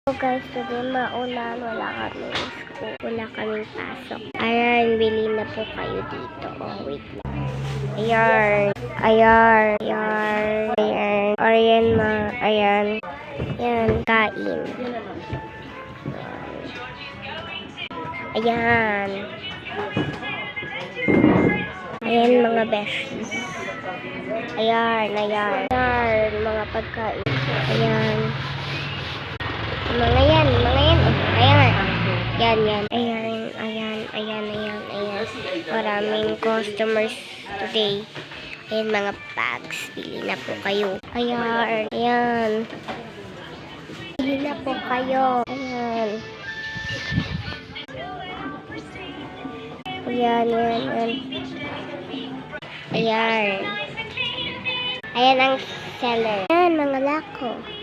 So guys, today maulan, wala kaming school, wala kaming pasok. Ayan, bili na po kayo dito. Oh, wait lang. Ayan, ayan, ayan, ayan, ayan, ayan, ayan, kain. Ayan. Ayan mga besties. Ayan, ayan, ayan, mga pagkain. Ayan. Mga yan, ayan. Yan, yan. Ayan, ayan, ayan, ayan, ayan. Maraming customers today. Ayan mga bags. Bili na po kayo. Ayan, ayan. Bili na po kayo. Ayan. Ayan, ayan, ayan. Ayan. Ayan ang seller. Ayan, mga lako.